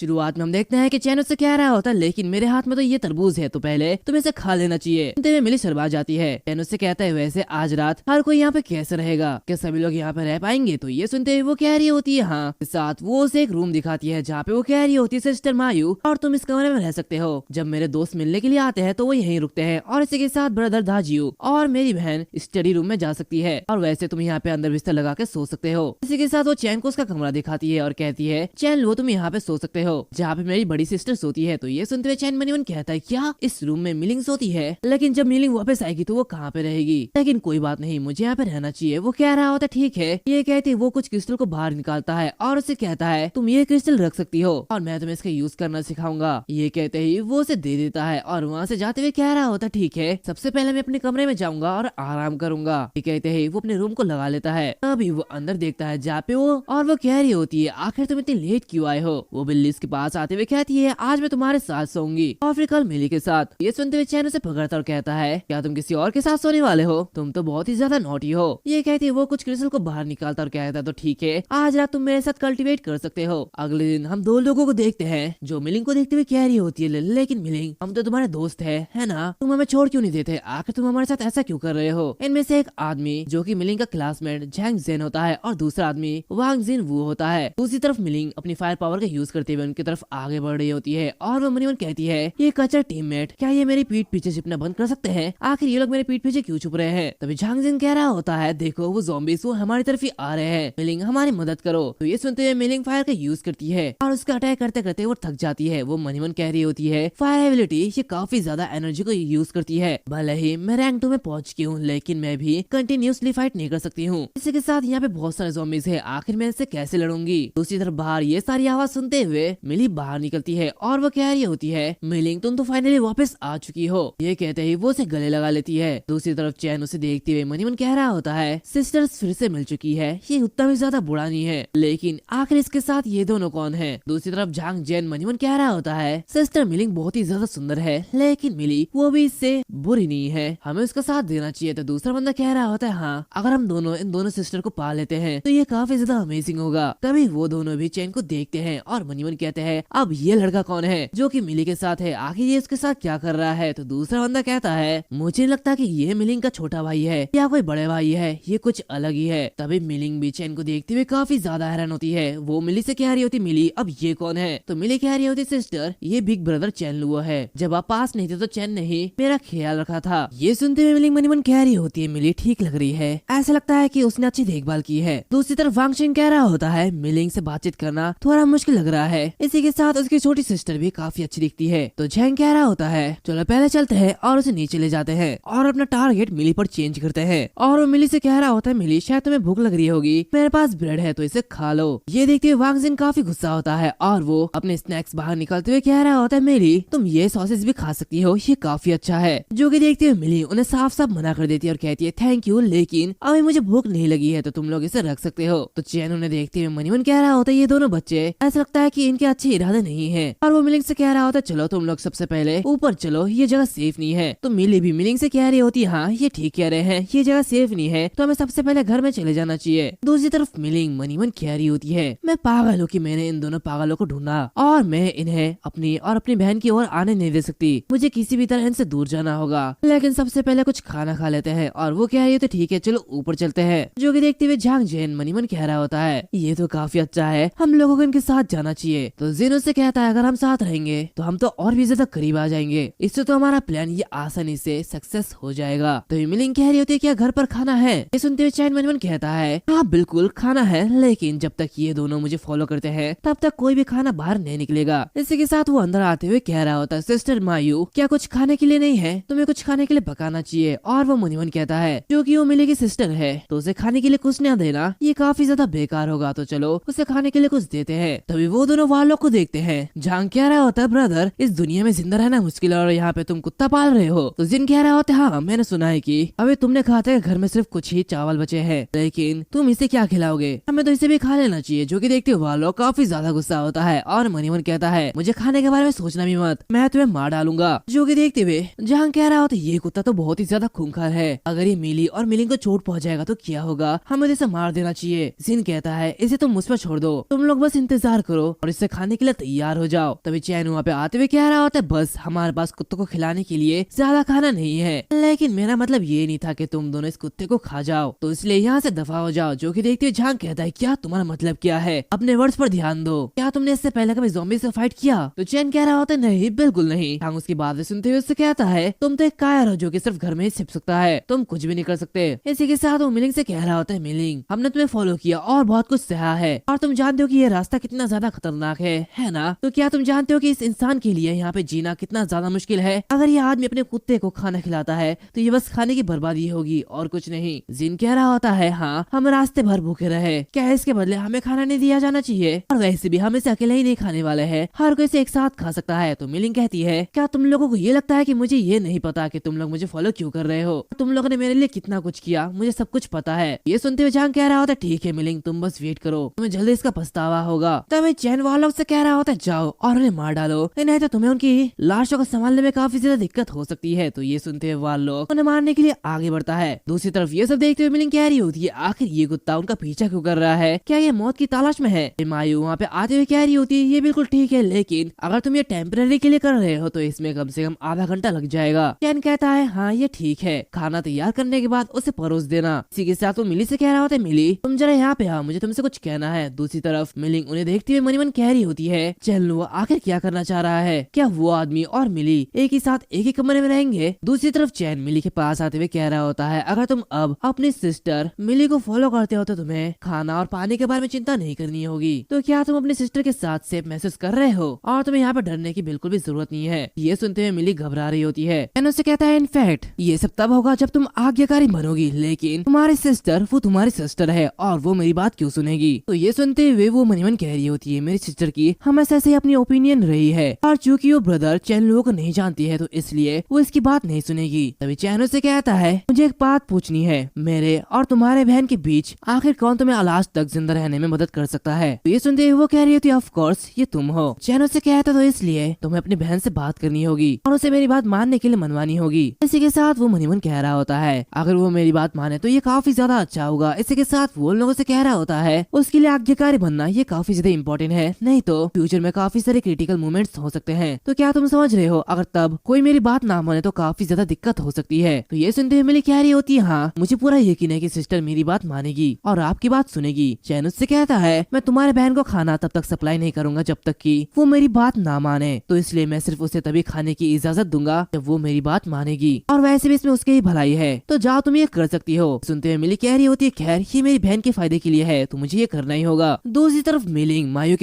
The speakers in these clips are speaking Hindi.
शुरुआत में हम देखते हैं कि चैन उससे कह रहा होता है लेकिन मेरे हाथ में तो ये तरबूज है, तो पहले तुम्हें इसे खा लेना चाहिए। सुनते हुए मिली शर्मा जाती है। चैन उससे कहता है वैसे आज रात हर कोई यहाँ पे कैसे रहेगा, क्या सभी लोग यहाँ पे रह पाएंगे? तो ये सुनते हुए वो कह रही होती है हाँ। साथ वो उसे एक रूम दिखाती है जहाँ पे वो कह रही होती है सिस्टर मायू और तुम इस कमरे में रह सकते हो। जब मेरे दोस्त मिलने के लिए आते हैं तो वो यहीं रुकते हैं और इसी के साथ ब्रदर दाजियू और मेरी बहन स्टडी रूम में जा सकती है और वैसे तुम यहाँ पे अंदर बिस्तर लगा के सो सकते हो। इसी के साथ वो चैन को उसका कमरा दिखाती है और कहती है चैन लो तुम यहाँ पे सो सकते हो जहाँ पे मेरी बड़ी सिस्टर सोती है। तो ये सुनते हुए चैन मनी मन कहता है क्या इस रूम में मिलिंग सोती है? लेकिन जब मिलिंग वापस आएगी तो वो कहाँ पे रहेगी? लेकिन कोई बात नहीं, मुझे यहाँ पे रहना चाहिए। वो कह रहा होता ठीक है। ये कहती वो कुछ क्रिस्टल को बाहर निकालता है और उसे कहता है तुम ये क्रिस्टल रख सकती हो और मैं तुम्हें इसका यूज करना सिखाऊंगा। ये कहते ही वो उसे दे देता है और वहाँ से जाते हुए कह रहा होता ठीक है, सबसे पहले मैं अपने कमरे में जाऊंगा और आराम करूंगा। ये कहते ही वो अपने रूम को लगा लेता है। अभी वो अंदर देखता है जहाँ पे वो और वो कह रही होती है आखिर तुम इतनी लेट क्यों आए हो? वो बिल्ली के पास आते हुए कहती है आज मैं तुम्हारे साथ सोऊंगी और फिर कल मिली के साथ। ये सुनते हुए चैन उसे पकड़ता और कहता है क्या तुम किसी और के साथ सोने वाले हो? तुम तो बहुत ही ज्यादा नॉटी हो। ये कहती है वो कुछ क्रिस्टल को बाहर निकालता और कहता है तो ठीक है, आज रात तुम मेरे साथ कल्टीवेट कर सकते हो। अगले दिन हम दो लोगों को देखते हैं जो मिलिंग को देखते हुए कह रही होती है लेकिन मिलिंग हम तो तुम्हारे दोस्त है ना, तुम हमें छोड़ क्यों नहीं देते? आखिर तुम हमारे साथ ऐसा क्यों कर रहे हो? इनमें से एक आदमी जो कि मिलिंग का क्लासमेट झैंग जेन होता है और दूसरा आदमी वांग जिन वू होता है। दूसरी तरफ मिलिंग अपनी फायर पावर का यूज करते हुए उनकी तरफ आगे बढ़ रही होती है और वो मनी मन कहती है ये कच्चा टीममेट क्या ये मेरी पीठ पीछे छिपना बंद कर सकते हैं? आखिर ये लोग मेरे पीठ पीछे क्यों छुप रहे हैं? तभी झांग जिन कह रहा होता है देखो वो ज़ॉम्बीज़ वो हमारी तरफ ही आ रहे हैं, मिलिंग हमारी मदद करो। तो ये सुनते हुए मिलिंग फायर का यूज करती है और उसका अटैक करते करते वो थक जाती है। वो मनी मन कह रही होती है फायर एबिलिटी ये काफी ज्यादा एनर्जी को यूज करती है। भले ही मैं रैंक 2 में पहुंच गई हूँ लेकिन मैं भी कंटिन्यूसली फाइट नहीं कर सकती हूँ। इसी के साथ यहाँ पे बहुत सारे ज़ॉम्बीज़ है, आखिर मैं इससे कैसे लड़ूंगी? दूसरी तरफ बाहर ये सारी आवाज सुनते हुए मिली बाहर निकलती है और वो कह रही होती है मिलिंग तुम तो फाइनली वापस आ चुकी हो। ये कहते ही वो उसे गले लगा लेती है। दूसरी तरफ चैन उसे देखते हुए मनी मन कह रहा होता है सिस्टर्स फिर से मिल चुकी है, ये उतना भी ज्यादा बुरा नहीं है, लेकिन आखिर इसके साथ ये दोनों कौन है? दूसरी तरफ झांग जैन मनी मन कह रहा होता है सिस्टर मिलिंग बहुत ही ज्यादा सुंदर है लेकिन मिली वो भी इससे बुरी नहीं है, हमें उसका साथ देना चाहिए। तो दूसरा बंदा कह रहा होता है हाँ अगर हम दोनों इन दोनों सिस्टर को पा लेते हैं तो ये काफी ज्यादा अमेजिंग होगा। तभी वो दोनों भी चैन को देखते हैं और मनी मन कहते हैं अब ये लड़का कौन है जो कि मिली के साथ है, आखिर ये उसके साथ क्या कर रहा है? तो दूसरा बंदा कहता है मुझे लगता कि ये मिलिंग का छोटा भाई है या कोई बड़े भाई है, ये कुछ अलग ही है। तभी मिलिंग भी चैन को देखते हुए काफी ज्यादा हैरान होती है। वो मिली से कह रही होती मिली अब ये कौन है? तो मिली कह रही होती सिस्टर ये बिग ब्रदर चैन लुओ है, जब आप पास नहीं थे तो चैन ने ही मेरा ख्याल रखा था। ये सुनते हुए मिलिंग मनी मन कह रही होती है मिली ठीक लग रही है, ऐसा लगता है कि उसने अच्छी देखभाल की है। दूसरी तरफ वांग शिन कह रहा होता है मिलिंग से बातचीत करना थोड़ा मुश्किल लग रहा है, इसी के साथ उसकी छोटी सिस्टर भी काफी अच्छी दिखती है। तो झैंग कह रहा होता है चलो पहले चलते हैं और उसे नीचे ले जाते हैं और अपना टारगेट मिली पर चेंज करते हैं। और वो मिली से कह रहा होता है मिली शायद तुम्हें भूख लग रही होगी, मेरे पास ब्रेड है तो इसे खा लो। ये देखते हुए वांग जिन काफी गुस्सा होता है और वो अपने स्नैक्स बाहर निकालते हुए कह रहा होता है मिली तुम ये सॉसेज भी खा सकती हो, ये काफी अच्छा है। जो कि देखते हुए मिली उन्हें साफ साफ मना कर देती है और कहती है थैंक यू लेकिन अभी मुझे भूख नहीं लगी है तो तुम लोग इसे रख सकते हो। तो चैन उन्हें देखते हुए मनी मन कह रहा होता है ये दोनों बच्चे ऐसा लगता है कि इनके अच्छे इरादे नहीं है। और वो मिलिंग से कह रहा होता है चलो तुम लोग सबसे पहले ऊपर चलो, ये जगह सेफ नहीं है। तो मिली भी मिलिंग से कह रही होती है हाँ ये ठीक कह रहे हैं, ये जगह सेफ नहीं है तो हमें सबसे पहले घर में चले जाना चाहिए। दूसरी तरफ मिलिंग मनी मन कह रही होती है मैं पागल हूँ कि मैंने इन दोनों पागलों को ढूंढा और मैं इन्हें अपनी और अपनी बहन की ओर आने नहीं दे सकती, मुझे किसी भी तरह इनसे दूर जाना होगा। लेकिन सबसे पहले कुछ खाना खा लेते हैं। और वो कह रही होती ठीक है चलो ऊपर चलते हैं। जो कि देखते हुए झांग जैन मनी मन कह रहा होता है ये तो काफी अच्छा है, हम लोगों को इनके साथ जाना चाहिए। तो जिन उससे कहता है अगर हम साथ रहेंगे तो हम तो और भी ज्यादा करीब आ जाएंगे, इससे तो हमारा प्लान ये आसानी से सक्सेस हो जाएगा। तो मिलिंग कह रही होती है क्या घर पर खाना है? ये सुनते हुए चैन मन मन कहता है हाँ बिल्कुल खाना है, लेकिन जब तक ये दोनों मुझे फॉलो करते हैं तब तक कोई भी खाना बाहर नहीं निकलेगा। इसी के साथ वो अंदर आते हुए कह रहा होता है सिस्टर मायू क्या कुछ खाने के लिए नहीं है? तुम्हें कुछ खाने के लिए पकाना चाहिए। और वो मनी मन कहता है जो कि वो मिली की सिस्टर है तो उसे खाने के लिए कुछ न देना ये काफी ज्यादा बेकार होगा, तो चलो उसे खाने के लिए कुछ देते हैं। तभी वो दोनों वालों को देखते हैं। झांग कह रहा होता है ब्रदर इस दुनिया में जिंदा रहना मुश्किल है और यहाँ पे तुम कुत्ता पाल रहे हो। तो जिन कह रहा होता है हाँ मैंने सुना है कि अभी तुमने कहा था घर में सिर्फ कुछ ही चावल बचे हैं, लेकिन तुम इसे क्या खिलाओगे? हमें तो इसे भी खा लेना चाहिए। जो कि देखते हुए वालों काफी ज्यादा गुस्सा होता है और मनी मन कहता है मुझे खाने के बारे में सोचना भी मत, मैं तुम्हें मार डालूंगा। जो कि देखते हुए जहां कह रहा होता ये कुत्ता तो बहुत ही ज्यादा खूंखार है, अगर ये मिली और मिलिंग को चोट पहुंचाएगा तो क्या होगा, हमें इसे मार देना चाहिए। जिन कहता है इसे तुम मुझ पर छोड़ दो, तुम लोग बस इंतजार करो और इसे खाने के लिए तैयार हो जाओ। तभी चैन वहाँ पे आते हुए कह रहा होता है बस हमारे पास कुत्तों को खिलाने के लिए ज्यादा खाना नहीं है, लेकिन मेरा मतलब ये नहीं था कि तुम दोनों इस कुत्ते को खा जाओ, तो इसलिए यहाँ से दफा हो जाओ। जो कि देखते हुए झांग कहता है क्या तुम्हारा मतलब क्या है, अपने वर्ड्स पर ध्यान दो, क्या तुमने इससे पहले कभी ज़ॉम्बी से फाइट किया? तो चैन कह रहा होता है नहीं बिल्कुल नहीं। झांग उसकी बातें सुनते हुए उससे कहता है तुम तो एक कायर हो जो कि सिर्फ घर में ही छिप सकता है, तुम कुछ भी नहीं कर सकते। इसी के साथ वो मिलिंग से कह रहा होता है मिलिंग हमने तुम्हें फॉलो किया और बहुत कुछ सहा है, और तुम जानते हो कि ये रास्ता कितना ज्यादा खतरनाक है ना? तो क्या तुम जानते हो कि इस इंसान के लिए यहाँ पे जीना कितना ज्यादा मुश्किल है? अगर ये आदमी अपने कुत्ते को खाना खिलाता है तो ये बस खाने की बर्बादी होगी और कुछ नहीं। जिन कह रहा होता है हाँ हम रास्ते भर भूखे रहे, क्या इसके बदले हमें खाना नहीं दिया जाना चाहिए? और वैसे भी हम इसे अकेले ही नहीं खाने वाले हैं, हर कोई इसे एक साथ खा सकता है। तो मिलिंग कहती है क्या तुम लोगों को ये लगता है कि मुझे ये नहीं पता कि तुम लोग मुझे फॉलो क्यों कर रहे हो? तुम लोगों ने मेरे लिए कितना कुछ किया, मुझे सब कुछ पता है। ये सुनते हुए झांग कह रहा होता है ठीक है मिलिंग तुम बस वेट करो, तुम्हें जल्दी इसका पछतावा होगा। तभी चैन वालों से कह रहा होता है जाओ और उन्हें मार डालो, नहीं तो तुम्हें उनकी लाशों को संभालने में काफी ज्यादा दिक्कत हो सकती है। तो ये सुनते हुए वाल लोग उन्हें मारने के लिए आगे बढ़ता है। दूसरी तरफ ये सब देखते हुए मिलिंग कह रही होती है आखिर ये कुत्ता उनका पीछा क्यों कर रहा है, क्या ये मौत की तलाश में है? मायू वहाँ पे आते हुए कह रही होती है ये बिल्कुल ठीक है, लेकिन अगर तुम ये टेम्पररी के लिए कर रहे हो तो इसमें कम से कम आधा घंटा लग जाएगा। चैन कहता है हाँ ये ठीक है, खाना तैयार करने के बाद उसे परोस देना। इसी के साथ वो मिली से कह रहा होता है मिली तुम जरा यहाँ पे आओ, मुझे तुमसे कुछ कहना है। दूसरी तरफ मिलिंग उन्हें देखते हुए मनी मन कह रही होती है चल वो आखिर क्या करना चाह रहा है, क्या वो आदमी और मिली एक ही साथ एक ही कमरे में रहेंगे? दूसरी तरफ चैन मिली के पास आते हुए कह रहा होता है अगर तुम अब अपनी सिस्टर मिली को फॉलो करते हो तो तुम्हें खाना और पानी के बारे में चिंता नहीं करनी होगी। तो क्या तुम अपनी सिस्टर के साथ सेफ महसूस कर रहे हो और तुम्हें यहाँ पर डरने की बिल्कुल भी जरूरत नहीं है। ये सुनते हुए मिली घबरा रही होती है। चैन उससे कहता है इनफैक्ट ये सब तब होगा जब तुम आज्ञाकारी बनोगी, लेकिन तुम्हारी सिस्टर वो तुम्हारी सिस्टर है और वो मेरी बात क्यों सुनेगी? तो ये सुनते हुए वो मनी मन कह रही होती है मेरी सिस्टर की हमेशा से अपनी ओपिनियन रही है और चूंकि वो ब्रदर चैन लोगों को नहीं जानती है तो इसलिए वो इसकी बात नहीं सुनेगी। तभी चैन उससे कहता है मुझे एक बात पूछनी है, मेरे और तुम्हारे बहन के बीच आखिर कौन तुम्हें लास्ट तक जिंदा रहने में मदद कर सकता है? तो ये सुनते हुए वो कह रही होती है ऑफ कोर्स ये तुम हो। चैन उससे कहता तो इसलिए तुम्हें अपनी बहन से बात करनी होगी और उसे मेरी बात मानने के लिए मनवानी होगी। इसी के साथ वो मनी मन कह रहा होता है अगर वो मेरी बात माने तो ये काफी ज्यादा अच्छा होगा। इसी के साथ वो लोगों से कह रहा होता है उसके लिए आज्ञाकारी बनना ये काफी ज्यादा इम्पोर्टेंट है, नहीं तो फ्यूचर में काफी सारे क्रिटिकल मोमेंट्स हो सकते हैं। तो क्या तुम समझ रहे हो अगर तब कोई मेरी बात ना माने तो काफी ज्यादा दिक्कत हो सकती है। तो ये सुनते हुए मिली कह रही होती है हाँ मुझे पूरा यकीन है कि सिस्टर मेरी बात मानेगी और आपकी बात सुनेगी। चैन उससे कहता है मैं तुम्हारे बहन को खाना तब तक सप्लाई नहीं करूंगा जब तक कि वो मेरी बात ना माने, तो इसलिए मैं सिर्फ उसे तभी खाने की इजाजत दूंगा जब वो मेरी बात मानेगी, और वैसे भी इसमें उसकी ही भलाई है तो जाओ तुम ये कर सकती हो। सुनते हुए मिली कह रही होती है खैर ये मेरी बहन के फायदे के लिए है तो मुझे ये करना ही होगा। दूसरी तरफ मिलिंग मायू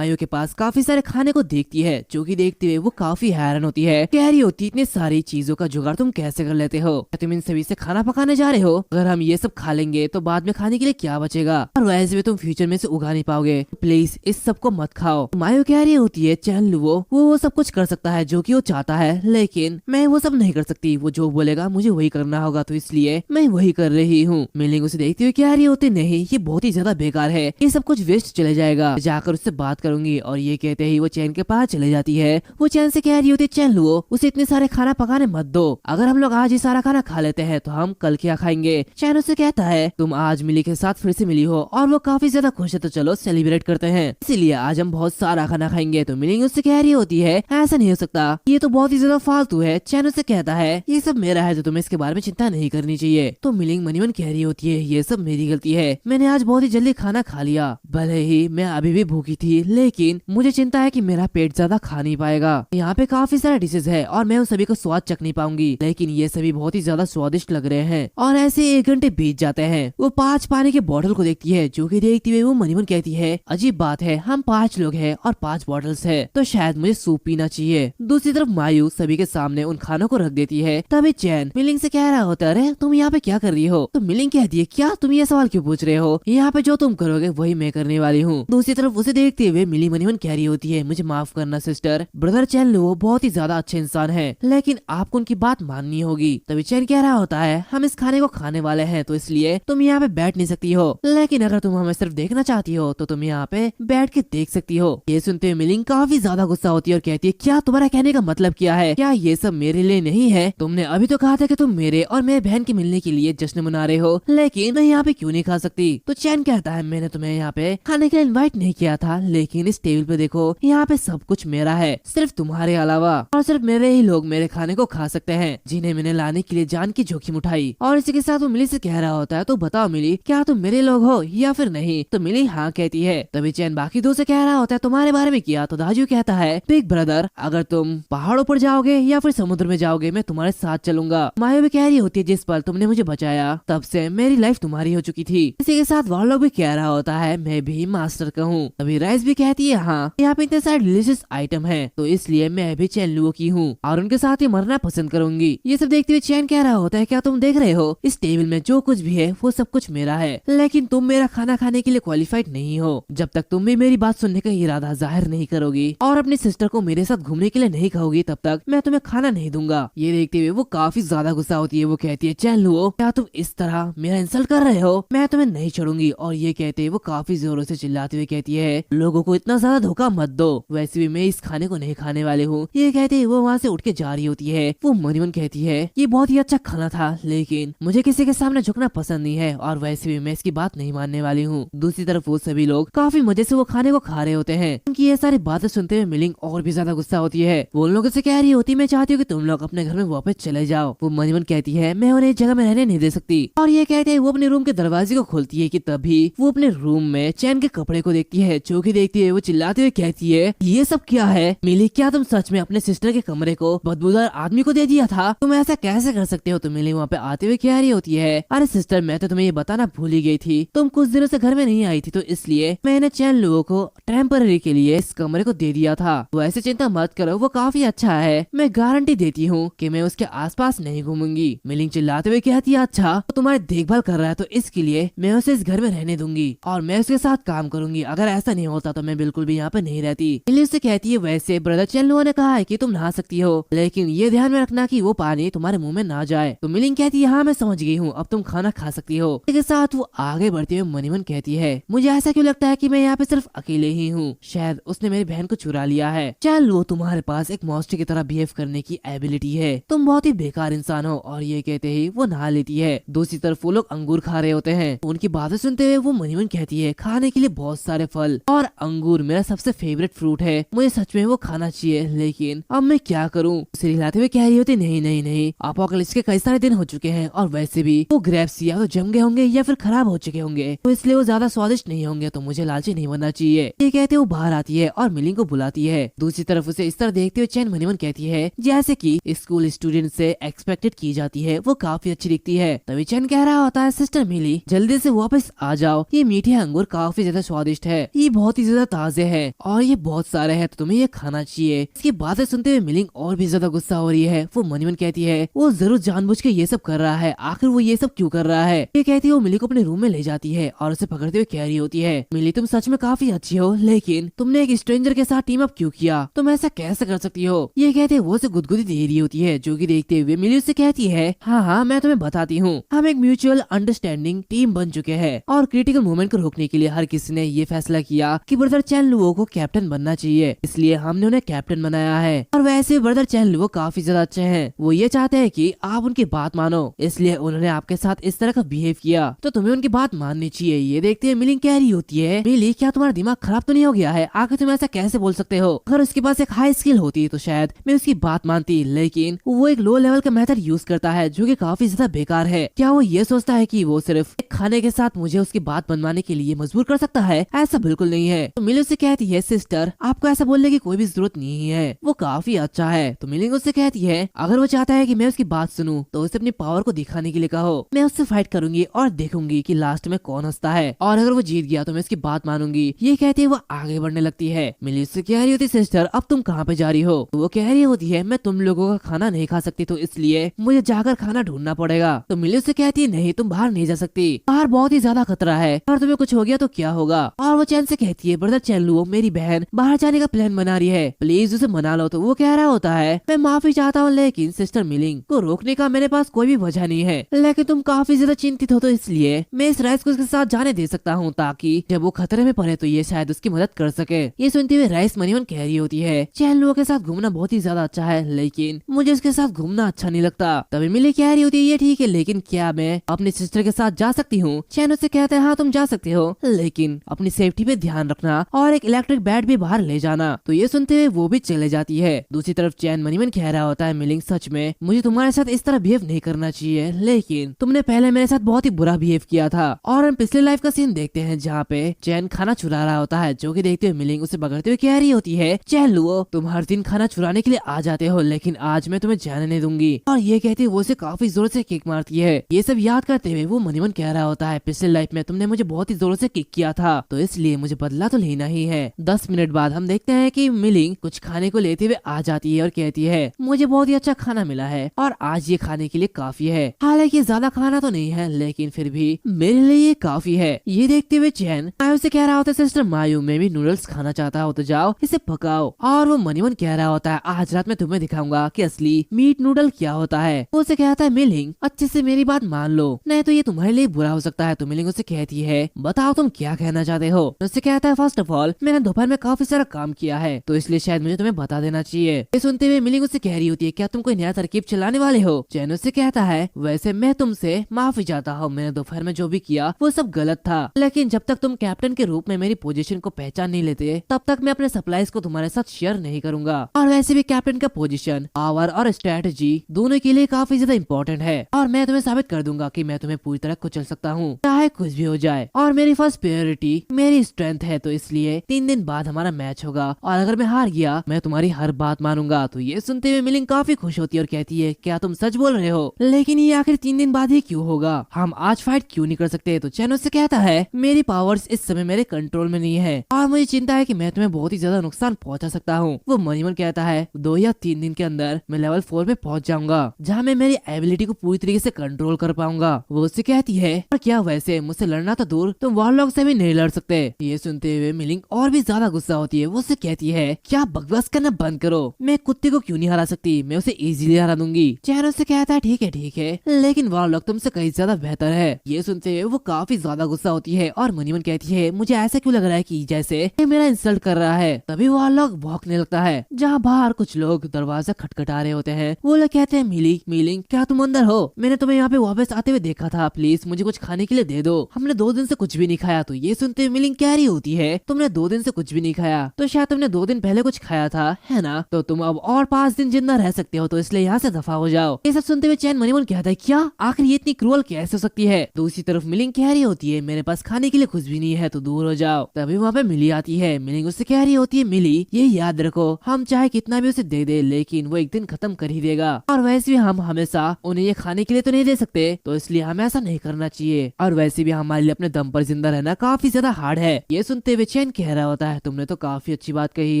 के पास काफी सारे खाने को देखती है, जो कि देखते हुए वो काफी हैरान होती है। कह रही होती इतनी सारी चीजों का जुगाड़ तुम कैसे कर लेते हो? तुम इन सभी से खाना पकाने जा रहे हो? अगर हम ये सब खा लेंगे तो बाद में खाने के लिए क्या बचेगा, और वैसे भी तुम फ्यूचर में से उगा नहीं पाओगे, प्लीज इस सब को मत खाओ। मायू कह रही होती है चल वो सब कुछ कर सकता है जो कि वो चाहता है, लेकिन मैं वो सब नहीं कर सकती, वो जो बोलेगा मुझे वही करना होगा, तो इसलिए मैं वही कर रही हूँ। मिलिंग उसे देखते हुए कह रही होती नहीं ये बहुत ही ज्यादा बेकार है, ये सब कुछ वेस्ट चले जाएगा, जाकर उससे बात करूंगी। और ये कहते ही वो चैन के पास चले जाती है। वो चैन से कह रही होती चल उसे इतने सारे खाना पकाने मत दो, अगर हम लोग आज ही सारा खाना खा लेते हैं तो हम कल क्या खाएंगे? चैन उससे कहता है तुम आज मिली के साथ फिर से मिली हो और वो काफी ज्यादा खुश है, तो चलो सेलिब्रेट करते हैं, इसीलिए आज हम बहुत सारा खाना खाएंगे। तो मिलिंग उससे कह रही होती है ऐसा नहीं हो सकता, ये तो बहुत ही ज्यादा फालतू है। चैन उससे कहता है ये सब मेरा है तो तुम्हें इसके बारे में चिंता नहीं करनी चाहिए। तो मिलिंग मनी मन कह रही होती है ये सब मेरी गलती है, मैंने आज बहुत ही जल्दी खाना खा लिया, भले ही मैं अभी भी भूखी थी, लेकिन मुझे चिंता है कि मेरा पेट ज्यादा खा नहीं पाएगा। यहाँ पे काफी सारे डिशेज है और मैं उन सभी को स्वाद चख नहीं पाऊंगी, लेकिन ये सभी बहुत ही ज्यादा स्वादिष्ट लग रहे हैं। और ऐसे 1 घंटे बीत जाते हैं। वो 5 पानी के बोतल को देखती है, जो कि देखती हुए वो मनी मन कहती है अजीब बात है, हम 5 लोग हैं और 5 बॉटल्स है, तो शायद मुझे सूप पीना चाहिए। दूसरी तरफ मायू सभी के सामने उन खानों को रख देती है। तभी चैन मिलिंग से कह रहा होता है अरे तुम यहाँ पे क्या कर रही हो? तो मिलिंग कहती है क्या तुम ये सवाल क्यों पूछ रहे हो, यहाँ पे जो तुम करोगे वही मैं करने वाली हूँ। दूसरी तरफ उसे देखते हुए मिली मनी मन कह रही होती है मुझे माफ करना सिस्टर, ब्रदर चैन लो बहुत ही ज्यादा अच्छे इंसान है, लेकिन आपको उनकी बात माननी होगी। तभी चैन कह रहा होता है हम इस खाने को खाने वाले हैं तो इसलिए तुम यहाँ पे बैठ नहीं सकती हो, लेकिन अगर तुम हमें सिर्फ देखना चाहती हो तो तुम यहाँ पे बैठ के देख सकती हो। ये सुनते हुए मिलिंग काफी ज्यादा गुस्सा होती है और कहती है क्या तुम्हारा कहने का मतलब क्या है, क्या ये सब मेरे लिए नहीं है? तुमने अभी तो कहा था कि तुम मेरे और मेरे बहन के मिलने के लिए जश्न मना रहे हो, लेकिन मैं यहाँ पे क्यों नहीं खा सकती? तो चैन कहता है मैंने तुम्हें यहाँ पे खाने के लिए इनवाइट नहीं किया था, लेकिन इस टेबल पे देखो, यहाँ पे सब कुछ मेरा है, सिर्फ तुम्हारे अलावा, और सिर्फ मेरे ही लोग मेरे खाने को खा सकते हैं, जिन्हें मैंने लाने के लिए जान की जोखिम उठाई। और इसी के साथ वो मिली से कह रहा होता है, तो बताओ मिली, क्या तुम मेरे लोग हो या फिर नहीं? तो मिली हाँ कहती है। तभी चैन बाकी दो से कह रहा होता है, तुम्हारे बारे में किया? तो दाजू कहता है, बिग ब्रदर, अगर तुम पहाड़ों पर जाओगे या फिर समुद्र में जाओगे, मैं तुम्हारे साथ चलूंगा। माया भी कह रही होती है, जिस पल तुमने मुझे बचाया तब से मेरी लाइफ तुम्हारी हो चुकी थी। इसी के साथ वालोग भी कह रहा होता है, मैं भी मास्टर का हूँ। तभी राइस भी कहती है, हाँ यहाँ पे इतने सारे डिलीशियस आइटम है, तो इसलिए मैं भी चैन लुओ की हूँ और उनके साथ ही मरना पसंद करूंगी। ये सब देखते हुए चैन कह रहा होता है, क्या तुम देख रहे हो, इस टेबल में जो कुछ भी है वो सब कुछ मेरा है, लेकिन तुम मेरा खाना खाने के लिए क्वालिफाइड नहीं हो। जब तक तुम भी मेरी बात सुनने का इरादा जाहिर नहीं करोगी और अपनी सिस्टर को मेरे साथ घूमने के लिए नहीं कहोगी, तब तक मैं तुम्हें खाना नहीं दूंगा। ये देखते हुए वो काफी ज्यादा गुस्सा होती है। वो कहती है, चैन लुओ, क्या तुम इस तरह मेरा इंसल्ट कर रहे हो? मैं तुम्हें नहीं छोड़ूंगी। और ये कहते हुए वो काफी जोरों से चिल्लाते हुए कहती है, लोगों को इतना ज्यादा धोखा मत दो, वैसे भी मैं इस खाने को नहीं खाने वाले हूँ। ये कहते ही वो वहाँ से उठ के जा रही होती है। वो मन ही मन कहती है, ये बहुत ही अच्छा खाना था, लेकिन मुझे किसी के सामने झुकना पसंद नहीं है और वैसे भी मैं इसकी बात नहीं मानने वाली हूँ। दूसरी तरफ वो सभी लोग काफी मजे से वो खाने को खा रहे होते हैं। उनकी ये सारी बातें सुनते हुए मिलिंग और भी ज्यादा गुस्सा होती है। वो उन लोगों से कह रही होती, मैं चाहती हूँ कि तुम लोग अपने घर में वापस चले जाओ। वो मन ही मन कहती है, मैं उन्हें इस जगह में रहने नहीं दे सकती। और ये कहते हैं वो अपने रूम के दरवाजे को खोलती है कि तभी वो अपने रूम में चैन के कपड़े को देखती है। जो कि देखती है वो चिल्लाते हुए कहती है, ये सब क्या है? मिली, क्या तुम सच में अपने सिस्टर के कमरे को बदबूदार आदमी को दे दिया था? तुम ऐसा कैसे कर सकते हो? तो मिली वहाँ पे आते हुए कह रही होती है, अरे सिस्टर, मैं तो तुम्हें ये बताना भूल ही गई थी, तुम कुछ दिनों से घर में नहीं आई थी, तो इसलिए मैंने चैन लोगों को टेम्पररी के लिए इस कमरे को दे दिया था। तो ऐसे चिंता मत करो, वो काफी अच्छा है, मैं गारंटी देती हूँ कि मैं उसके आसपास नहीं घूमूंगी। मिलिंग चिल्लाते हुए कहती है, अच्छा तो तुम्हारी देखभाल कर रहा है, तो इसके लिए मैं उसे इस घर में रहने दूंगी और मैं उसके साथ काम करूंगी। अगर ऐसा नहीं होता तो मैं बिल्कुल भी यहाँ पे नहीं रहती। मिलिंग उससे कहती है, वैसे ब्रदर चैन लुओ ने कहा है कि तुम नहा सकती हो, लेकिन ये ध्यान में रखना कि वो पानी तुम्हारे मुंह में ना जाए। तो मिलिंग कहती है, हाँ मैं समझ गई हूँ, अब तुम खाना खा सकती हो। इसके साथ वो आगे बढ़ते हुए मनी मन कहती है, मुझे ऐसा क्यों लगता है कि मैं यहाँ पे सिर्फ अकेले ही हूँ, शायद उसने मेरी बहन को चुरा लिया है। चैन लुओ, तुम्हारे पास एक मॉन्स्टर की तरह बिहेव करने की एबिलिटी है, तुम बहुत ही बेकार इंसान हो। और ये कहते ही वो नहा लेती है। दूसरी तरफ वो लोग अंगूर खा रहे होते हैं। उनकी बातें सुनते हुए वो मनी मन कहती है, खाने के लिए बहुत सारे फल और अंगूर मेरा सबसे फेवरेट फ्रूट है, मुझे सच में वो खाना चाहिए, लेकिन अब मैं क्या करूँ? सिर हिलाते हुए कह रही होती, नहीं नहीं नहीं, अपोकलिप्स के कई सारे दिन हो चुके हैं और वैसे भी वो ग्रेप्स या तो जम गए होंगे या फिर खराब हो चुके होंगे, तो इसलिए वो ज्यादा स्वादिष्ट नहीं होंगे, तो मुझे लालची नहीं बनना चाहिए। ये कहते वो बाहर आती है और मिलिंग को बुलाती है। दूसरी तरफ उसे इस तरह देखते हुए चैन मनी मन कहती है, जैसे कि स्कूल स्टूडेंट से एक्सपेक्टेड की जाती है, वो काफी अच्छी दिखती है। तभी चैन कह रहा होता है, सिस्टर मिली, जल्दी से वापस आ जाओ, ये मीठे अंगूर काफी ज्यादा स्वादिष्ट है, ये बहुत ही ज्यादा ताजे है और ये बहुत सारे हैं, तो तुम्हें ये खाना चाहिए। इसकी बातें सुनते हुए मिलिंग और भी ज्यादा गुस्सा हो रही है। वो मनी मन कहती है, वो जरूर जानबूझ के ये सब कर रहा है, आखिर वो ये सब क्यों कर रहा है? ये कहती है वो मिली को अपने रूम में ले जाती है और उसे पकड़ते हुए कह रही होती है, मिली तुम सच में काफी अच्छी हो, लेकिन तुमने एक स्ट्रेंजर के साथ टीम अप क्यों किया? तुम ऐसा कैसे कर सकती हो? ये कहते वो उसे गुदगुदी दे रही होती है। जो कि देखते हुए मिली उससे कहती है, हाँ मैं तुम्हें बताती हूँ, हम एक म्यूचुअल अंडरस्टैंडिंग टीम बन चुके हैं और क्रिटिकल मोमेंट को रोकने के लिए हर किसी ने ये फैसला किया कि ब्रदर चैन लुओ को कैप्टन बनना चाहिए, इसलिए हमने उन्हें कैप्टन बनाया है। और वैसे ब्रदर चैन लुओ काफी ज्यादा अच्छे हैं, वो ये चाहते हैं कि आप उनकी बात मानो, इसलिए उन्होंने आपके साथ इस तरह का बिहेव किया, तो तुम्हें उनकी बात माननी चाहिए। ये देखते हैं मिलिंग कह रही होती है, मिली क्या तुम्हारा दिमाग खराब तो नहीं हो गया है? आखिर तुम ऐसा कैसे बोल सकते हो? अगर उसके पास एक हाई स्किल होती तो शायद मैं उसकी बात मानती, लेकिन वो एक लो लेवल का मेथड यूज करता है जो कि काफी ज्यादा बेकार है। क्या वो ये सोचता है कि वो सिर्फ खाने के साथ मुझे उसकी बात मनवाने के लिए मजबूर कर सकता है? ऐसा बिल्कुल नहीं है। तो मिली उससे कहती है, सिस्टर आपको ऐसा बोलने की कोई भी जरूरत नहीं है, वो काफी अच्छा है। तो मिलिंग उससे कहती है, अगर वो चाहता है कि मैं उसकी बात सुनूं तो उसे अपनी पावर को दिखाने के लिए कहो, मैं उससे फाइट करूंगी और देखूंगी कि लास्ट में कौन हंसता है, और अगर वो जीत गया तो मैं उसकी बात मानूंगी। ये कहते ही वो आगे बढ़ने लगती है। मिली उससे कह रही होती, सिस्टर अब तुम कहाँ पे जा रही हो? तो वो कह रही होती है, मैं तुम लोगों का खाना नहीं खा सकती, तो इसलिए मुझे जाकर खाना ढूंढना पड़ेगा। तो मिली उससे कहती है, नहीं तुम बाहर नहीं जा सकती, बाहर बहुत ही ज्यादा खतरा है, और तुम्हें कुछ हो गया तो क्या होगा? और वो चैन से कहती है, ब्रदर चैन लुओ मेरी बहन बाहर जाने का प्लान बना रही है, प्लीज उसे मना लो। तो वो कह रहा होता है, मैं माफी चाहता हूँ, लेकिन सिस्टर मिलिंग को रोकने का मेरे पास कोई भी वजह नहीं है, लेकिन तुम काफी ज्यादा चिंतित हो तो इसलिए मैं इस राइस को उसके साथ जाने दे सकता हूँ, ताकि जब वो खतरे में पड़े तो ये शायद उसकी मदद कर सके। ये सुनते हुए राइस मनी मन कह रही होती है, चैन लुओ के साथ घूमना बहुत ही ज्यादा अच्छा है, लेकिन मुझे उसके साथ घूमना अच्छा नहीं लगता। तभी मिली कह रही होती है, ये ठीक है, लेकिन क्या मैं अपनी सिस्टर के साथ जा सकती हूँ? चैन उससे कहता है, हाँ तुम जा सकते हो, लेकिन लेकिन अपनी सेफ्टी पे ध्यान रखना और एक इलेक्ट्रिक बैट भी बाहर ले जाना। तो ये सुनते हुए वो भी चले जाती है। दूसरी तरफ चैन मनी मन कह रहा होता है, मिलिंग सच में मुझे तुम्हारे साथ इस तरह बिहेव नहीं करना चाहिए, लेकिन तुमने पहले मेरे साथ बहुत ही बुरा बिहेव किया था। और हम पिछले लाइफ का सीन देखते हैं जहाँ पे चैन खाना चुरा रहा होता है, जो कि देखते हुए मिलिंग उसे पकड़ते हुए कह रही होती है, चैन लुओ तुम हर दिन खाना चुराने के लिए आ जाते हो, लेकिन आज मैं तुम्हें जाने नहीं दूंगी। और ये कहते वो उसे काफी जोर से किक मारती है। ये सब याद करते हुए वो मनी मन कह रहा होता है, पिछले लाइफ में तुमने मुझे बहुत ही जोर से किक किया था, तो इसलिए मुझे बदला तो लेना ही है। 10 मिनट बाद हम देखते हैं कि मिलिंग कुछ खाने को लेते हुए आ जाती है और कहती है, मुझे बहुत ही अच्छा खाना मिला है और आज ये खाने के लिए काफी है। हालांकि ज्यादा खाना तो नहीं है, लेकिन फिर भी मेरे लिए ये काफी है। ये देखते हुए चैन मायू से कह रहा होता है, सिस्टर मायू मैं भी नूडल्स खाना चाहता हूँ, तो जाओ इसे पकाओ। और वो मनी मन कह रहा होता है, आज रात में तुम्हें दिखाऊंगा कि असली मीट नूडल क्या होता है। वो उसे कहता है, मिलिंग अच्छे से मेरी बात मान लो, नहीं तो ये तुम्हारे लिए बुरा हो सकता है। तो मिलिंग उसे कहती है, बताओ तुम क्या कहना चाहते हो। उससे कहता है, फर्स्ट ऑफ ऑल मैंने दोपहर में काफी सारा काम किया है, तो इसलिए शायद मुझे तुम्हें बता देना चाहिए। ये सुनते हुए मिलिंग उससे कह रही होती है, क्या तुम कोई नया तरकीब चलाने वाले हो। चैन उससे कहता है, वैसे मैं तुमसे माफी चाहता हूँ, मैंने दोपहर में जो भी किया वो सब गलत था, लेकिन जब तक तुम कैप्टन के रूप में मेरी पोजीशन को पहचान नहीं लेते तब तक मैं अपने सप्लाईज को तुम्हारे साथ शेयर नहीं करूंगा। और वैसे भी कैप्टन का पोजीशन पावर और स्ट्रेटजी दोनों के लिए काफी ज्यादा इम्पोर्टेंट है, और मैं तुम्हें साबित कर दूंगा कि मैं तुम्हें पूरी तरह कुचल सकता हूँ, चाहे कुछ भी हो जाए। और मेरी फर्स्ट प्रायोरिटी मेरी स्ट्रेंथ है, तो इसलिए 3 दिन बाद हमारा मैच होगा, और अगर मैं हार गया मैं तुम्हारी हर बात मानूंगा। तो ये सुनते हुए मिलिंग काफी खुश होती है और कहती है, क्या तुम सच बोल रहे हो, लेकिन ये आखिर 3 दिन बाद ही क्यों होगा, हम आज फाइट क्यों नहीं कर सकते। तो चैन उससे कहता है, मेरी पावर्स इस समय मेरे कंट्रोल में नहीं है, और मुझे चिंता है कि मैं तुम्हें बहुत ही ज्यादा नुकसान पहुंचा सकता हूँ। वो मनी मन कहता है, 2 या 3 दिन के अंदर मैं लेवल 4 पे पहुंच जाऊंगा, जहाँ मैं मेरी एबिलिटी को पूरी तरीके से कंट्रोल कर पाऊंगा। वो उससे कहती है, पर क्या वैसे मुझसे लड़ना तो दूर तुम वॉरलॉक से भी नहीं लड़ सकते। ये सुनते हुए मिलिंग और भी ज्यादा गुस्सा होती है। वो उससे कहती है, क्या बकवास करना बंद करो, मैं कुत्ते को क्यों नहीं हरा सकती, मैं उसे इजीली हरा दूंगी। चैन उससे कहता है, ठीक है, लेकिन वॉरलॉक तुमसे कहीं ज्यादा बेहतर है। ये सुनते हुए वो काफी ज्यादा गुस्सा होती है और मनी मन कहती है, मुझे ऐसा क्यों लग रहा है कि जैसे ये मेरा इंसल्ट कर रहा है। तभी वॉरलॉक भौंकने लगता है, जहाँ बाहर कुछ लोग दरवाजा खटखटा रहे होते हैं। वो लोग कहते हैं, मिलिंग क्या तुम अंदर हो, मैंने तुम्हें यहाँ पे वापस आते हुए देखा था, प्लीज मुझे कुछ खाने के लिए दे दो, हमने 2 दिन से कुछ भी नहीं खाया। तो ये सुनते हुए मिलिंग कह रही होती है, तुमने 2 दिन से कुछ भी नहीं खाया, तो शायद तुमने 2 दिन पहले कुछ खाया था, है ना, तो तुम अब और 5 दिन जिंदा रह सकते हो, तो इसलिए यहाँ से दफा हो जाओ। ये सब सुनते हुए चैन मनी मन कहता है, क्या आखिर ये इतनी क्रूअल कैसे हो सकती है। दूसरी तरफ मिलिंग कह रही होती है, मेरे पास खाने के लिए कुछ भी नहीं है, तो दूर हो जाओ। तभी वहाँ पे मिली आती है। मिलिंग उससे कह रही होती है, मिली ये याद रखो, हम चाहे कितना भी उसे दे दे, लेकिन वो एक दिन खत्म कर ही देगा, और वैसे भी हम हमेशा उन्हें ये खाने के लिए तो नहीं दे सकते, तो इसलिए हमें ऐसा नहीं करना चाहिए, और वैसे भी हमारे लिए अपने दम पर जिंदा रहना काफी ज्यादा हार्ड है। ये सुनते हुए चैन कह रहा होता है, तुमने तो काफी अच्छी बात कही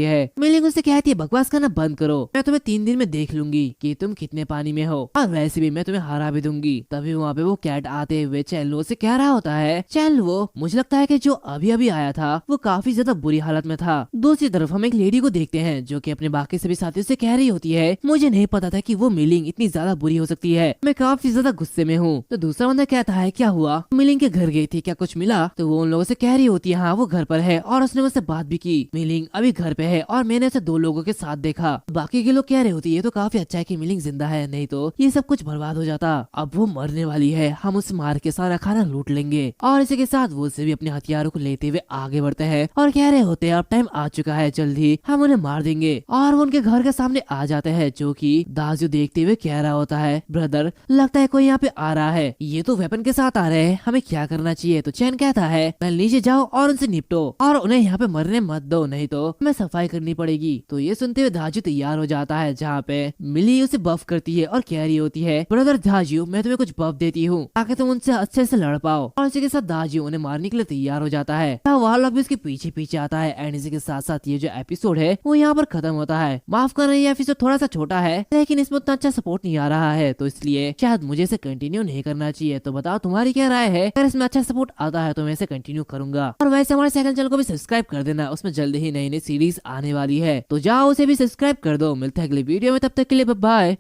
है। मिलिंग उससे कहती है, बकवास करना बंद करो, मैं तुम्हें 3 दिन में देख लूंगी कि तुम कितने पानी में हो, और वैसे भी मैं तुम्हें हरा भी दूंगी। तभी वहाँ पे वो कैट आते हुए चैन से कह रहा होता है, चैन वो मुझे लगता है कि जो अभी अभी आया था वो काफी ज्यादा बुरी हालत में था। दूसरी तरफ हम एक लेडी को देखते हैं जो कि अपने बाकी सभी साथियों से कह रही होती है, मुझे नहीं पता था कि वो मिलिंग इतनी ज्यादा बुरी हो सकती है, मैं काफी ज्यादा गुस्से में हूँ। तो दूसरा बंदा कहता है, क्या हुआ, मिलिंग के घर गई थी, क्या कुछ मिला। तो वो उन लोगों से कह रही होती है, हाँ वो घर पर है और उसने मुझसे बात भी की, मिलिंग अभी घर पे है और मैंने उसे 2 लोगों के साथ देखा। बाकी के लोग कह रहे होती है, ये तो काफी अच्छा है कि मिलिंग जिंदा है, नहीं तो ये सब कुछ बर्बाद हो जाता। अब वो मरने वाली है, हम उसे मार के सारा खाना लूट लेंगे। और इसी के साथ वो से भी अपने हथियारों को लेते हुए आगे बढ़ते हैं और कह रहे होते हैं, अब टाइम आ चुका है, जल्दी हम उन्हें मार देंगे। और वो उनके घर के सामने आ जाते हैं, जो कि दाजू देखते हुए कह रहा होता है, ब्रदर लगता है कोई यहाँ पे आ रहा है, ये तो वेपन के साथ आ रहे हैं, हमें क्या करना चाहिए। तो चैन कहता है, पहले नीचे जाओ और उनसे निपटो और उन्हें यहाँ पे मरने मत दो, नहीं तो हमें सफाई करनी पड़ेगी। तो ये सुनते हुए दाजू तैयार हो जाता है, जहाँ पे मिली उसे बफ करती है और कह रही होती है, ब्रदर दाजू मैं तुम्हें कुछ बफ देती हूँ ताकि तुम उनसे अच्छे से लड़ पाओ। और इसी के साथ दाजू उन्हें मारने के लिए तैयार हो जाता है। वारलॉक भी उसके पीछे पीछे आता है। एंड इसी के साथ साथ ये जो एपिसोड है वो यहाँ पर खत्म होता है। माफ करना, ये एपिसोड थोड़ा सा छोटा है, लेकिन इसमें उतना अच्छा सपोर्ट नहीं आ रहा है, तो इसलिए शायद मुझे इसे कंटिन्यू नहीं करना चाहिए। तो बताओ तुम्हारी क्या राय है, अगर इसमें अच्छा सपोर्ट आता है तो मैं इसे कंटिन्यू करूंगा। और वैसे हमारे सेकंड चैनल को भी सब्सक्राइब कर देना, उसमें जल्दी ही नई नई सीरीज आने वाली है, तो जाओ उसे भी सब्सक्राइब कर दो। मिलते हैं अगले वीडियो में, तब तक के लिए बाय बाय।